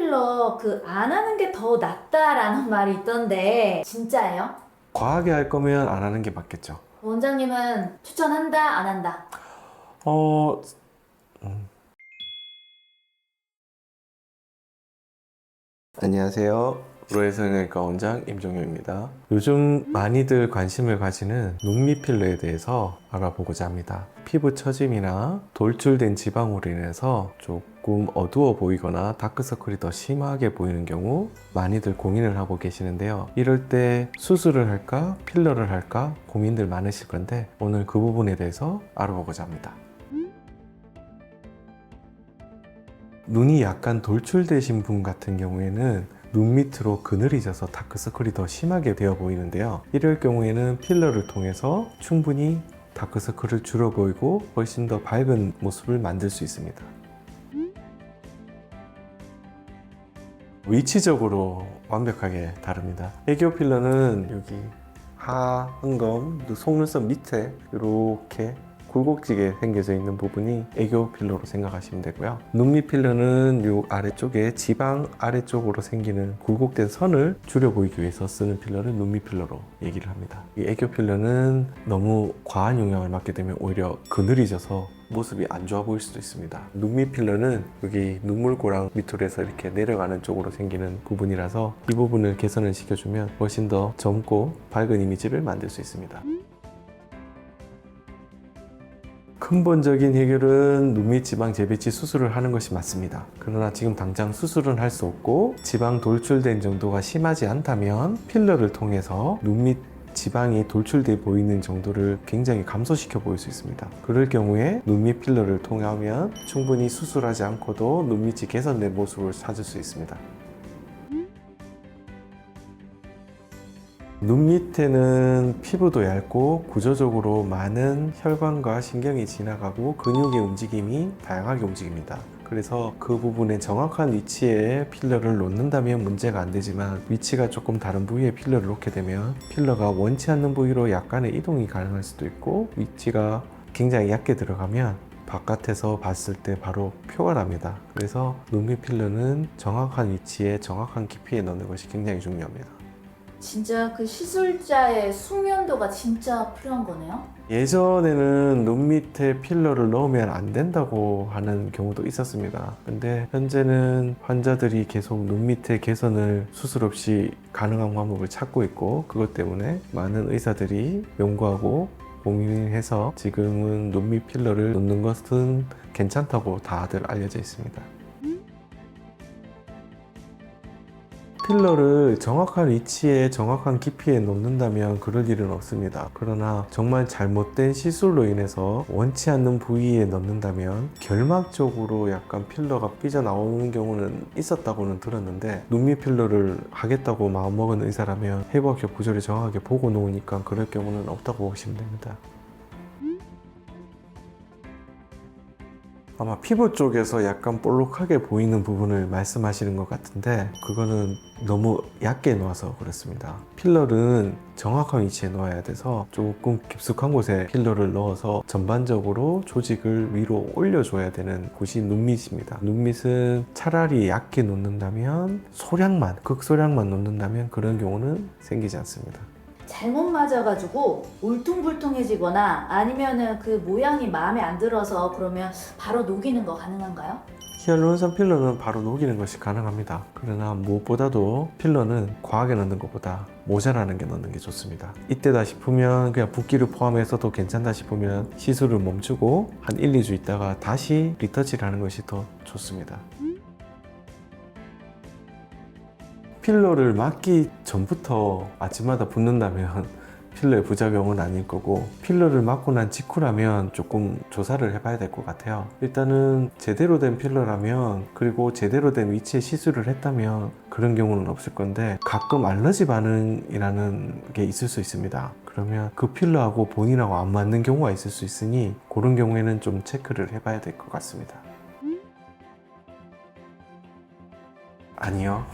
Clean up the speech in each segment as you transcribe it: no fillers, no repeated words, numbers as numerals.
필러 안 하는 게 더 낫다라는 말이 있던데 진짜예요? 과하게 할 거면 안 하는 게 맞겠죠. 원장님은 추천한다, 안 한다? 어, 안녕하세요. 우로해성형외과 원장 임종효입니다. 요즘 많이들 관심을 가지는 눈밑 필러에 대해서 알아보고자 합니다. 피부 처짐이나 돌출된 지방으로 인해서 조금 어두워 보이거나 다크서클이 더 심하게 보이는 경우 많이들 고민을 하고 계시는데요. 이럴 때 수술을 할까 필러를 할까 고민들 많으실 건데 오늘 그 부분에 대해서 알아보고자 합니다. 눈이 약간 돌출되신 분 같은 경우에는 눈 밑으로 그늘이 져서 다크서클이 더 심하게 되어 보이는데요. 이럴 경우에는 필러를 통해서 충분히 다크서클을 줄여 보이고 훨씬 더 밝은 모습을 만들 수 있습니다. 위치적으로 완벽하게 다릅니다. 애교 필러는 여기 하안검, 속눈썹 밑에 이렇게 굴곡지게 생겨져 있는 부분이 애교 필러로 생각하시면 되고요. 눈밑 필러는 이 아래쪽에 지방 아래쪽으로 생기는 굴곡된 선을 줄여 보이기 위해서 쓰는 필러를 눈밑 필러로 얘기를 합니다. 이 애교 필러는 너무 과한 영향을 받게 되면 오히려 그늘이 져서 모습이 안 좋아 보일 수도 있습니다. 눈밑 필러는 여기 눈물고랑 밑으로해서 이렇게 내려가는 쪽으로 생기는 부분이라서 이 부분을 개선을 시켜주면 훨씬 더 젊고 밝은 이미지를 만들 수 있습니다. 근본적인 해결은 눈밑 지방 재배치 수술을 하는 것이 맞습니다. 그러나 지금 당장 수술은 할 수 없고 지방 돌출된 정도가 심하지 않다면 필러를 통해서 눈밑 지방이 돌출돼 보이는 정도를 굉장히 감소시켜 보일 수 있습니다. 그럴 경우에 눈밑 필러를 통하면 충분히 수술하지 않고도 눈밑이 개선된 모습을 찾을 수 있습니다. 눈 밑에는 피부도 얇고 구조적으로 많은 혈관과 신경이 지나가고 근육의 움직임이 다양하게 움직입니다. 그래서 그 부분에 정확한 위치에 필러를 놓는다면 문제가 안 되지만 위치가 조금 다른 부위에 필러를 놓게 되면 필러가 원치 않는 부위로 약간의 이동이 가능할 수도 있고 위치가 굉장히 얕게 들어가면 바깥에서 봤을 때 바로 표가 납니다. 그래서 눈밑 필러는 정확한 위치에 정확한 깊이에 넣는 것이 굉장히 중요합니다. 진짜 시술자의 숙련도가 진짜 필요한 거네요? 예전에는 눈 밑에 필러를 넣으면 안 된다고 하는 경우도 있었습니다. 근데 현재는 환자들이 계속 눈 밑에 개선을 수술 없이 가능한 방법을 찾고 있고 그것 때문에 많은 의사들이 연구하고 공유해서 지금은 눈 밑 필러를 넣는 것은 괜찮다고 다들 알려져 있습니다. 필러를 정확한 위치에 정확한 깊이에 놓는다면 그럴 일은 없습니다. 그러나 정말 잘못된 시술로 인해서 원치 않는 부위에 넣는다면 결막적으로 약간 필러가 삐져나오는 경우는 있었다고는 들었는데 눈밑 필러를 하겠다고 마음먹은 의사라면 해부학적 구조를 정확하게 보고 놓으니까 그럴 경우는 없다고 보시면 됩니다. 아마 피부 쪽에서 약간 볼록하게 보이는 부분을 말씀하시는 것 같은데 그거는 너무 얕게 놓아서 그렇습니다. 필러는 정확한 위치에 놓아야 돼서 조금 깊숙한 곳에 필러를 넣어서 전반적으로 조직을 위로 올려줘야 되는 곳이 눈밑입니다. 눈밑은 차라리 얇게 놓는다면 소량만, 극소량만 놓는다면 그런 경우는 생기지 않습니다. 잘못 맞아가지고 울퉁불퉁해지거나 아니면은 모양이 마음에 안 들어서 그러면 바로 녹이는 거 가능한가요? 히알루론산 필러는 바로 녹이는 것이 가능합니다. 그러나 무엇보다도 필러는 과하게 넣는 것보다 모자라는 게 넣는 게 좋습니다. 이때다 싶으면 그냥 붓기를 포함해서도 괜찮다 싶으면 시술을 멈추고 한 1, 2주 있다가 다시 리터치를 하는 것이 더 좋습니다. 필러를 맞기 전부터 아침마다 붓는다면 필러의 부작용은 아닐 거고 필러를 맞고 난 직후라면 조금 조사를 해봐야 될 것 같아요. 일단은 제대로 된 필러라면 그리고 제대로 된 위치에 시술을 했다면 그런 경우는 없을 건데 가끔 알러지 반응이라는 게 있을 수 있습니다. 그러면 그 필러하고 본인하고 안 맞는 경우가 있을 수 있으니 그런 경우에는 좀 체크를 해봐야 될 것 같습니다. 아니요.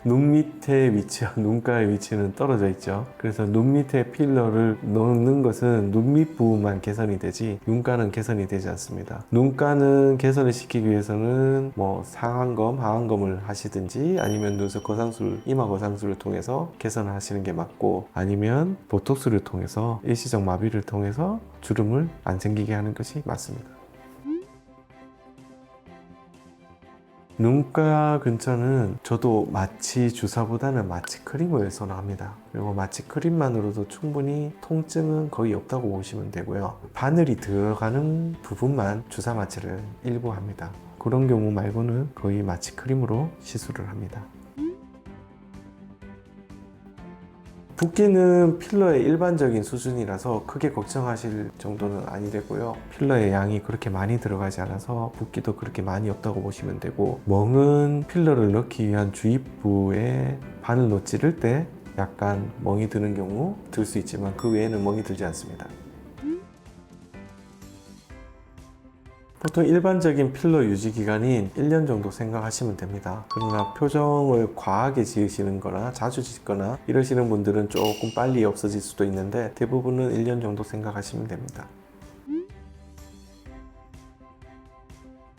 눈 밑에 위치와 눈가의 위치는 떨어져 있죠. 그래서 눈 밑에 필러를 넣는 것은 눈 밑 부분만 개선이 되지 눈가는 개선이 되지 않습니다. 눈가는 개선을 시키기 위해서는 뭐 상안검, 하안검을 하시든지 아니면 눈썹 거상술, 이마 거상술을 통해서 개선을 하시는 게 맞고, 아니면 보톡스를 통해서 일시적 마비를 통해서 주름을 안 생기게 하는 것이 맞습니다. 눈가 근처는 저도 마취 주사보다는 마취 크림을 선호합니다. 그리고 마취 크림만으로도 충분히 통증은 거의 없다고 보시면 되고요. 바늘이 들어가는 부분만 주사 마취를 일부 합니다. 그런 경우 말고는 거의 마취 크림으로 시술을 합니다. 붓기는 필러의 일반적인 수준이라서 크게 걱정하실 정도는 아니되고요. 필러의 양이 그렇게 많이 들어가지 않아서 붓기도 그렇게 많이 없다고 보시면 되고, 멍은 필러를 넣기 위한 주입부에 바늘로 찌를 때 약간 멍이 드는 경우 들 수 있지만 그 외에는 멍이 들지 않습니다. 보통 일반적인 필러 유지 기간인 1년 정도 생각하시면 됩니다. 그러나 표정을 과하게 지으시는 거나 자주 짓거나 이러시는 분들은 조금 빨리 없어질 수도 있는데 대부분은 1년 정도 생각하시면 됩니다.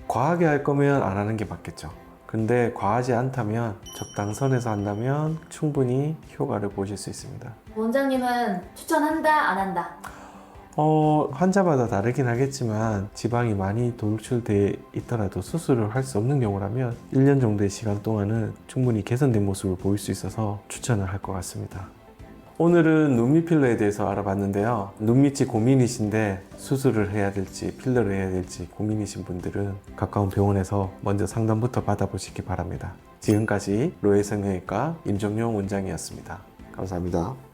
과하게 할 거면 안 하는 게 맞겠죠. 근데 과하지 않다면 적당선에서 한다면 충분히 효과를 보실 수 있습니다. 원장님은 추천한다, 안 한다? 환자마다 다르긴 하겠지만 지방이 많이 돌출되어 있더라도 수술을 할 수 없는 경우라면 1년 정도의 시간 동안은 충분히 개선된 모습을 보일 수 있어서 추천을 할 것 같습니다. 오늘은 눈밑 필러에 대해서 알아봤는데요. 눈밑이 고민이신데 수술을 해야 될지 필러를 해야 될지 고민이신 분들은 가까운 병원에서 먼저 상담부터 받아보시기 바랍니다. 지금까지 로해 성형외과 임정용 원장이었습니다. 감사합니다.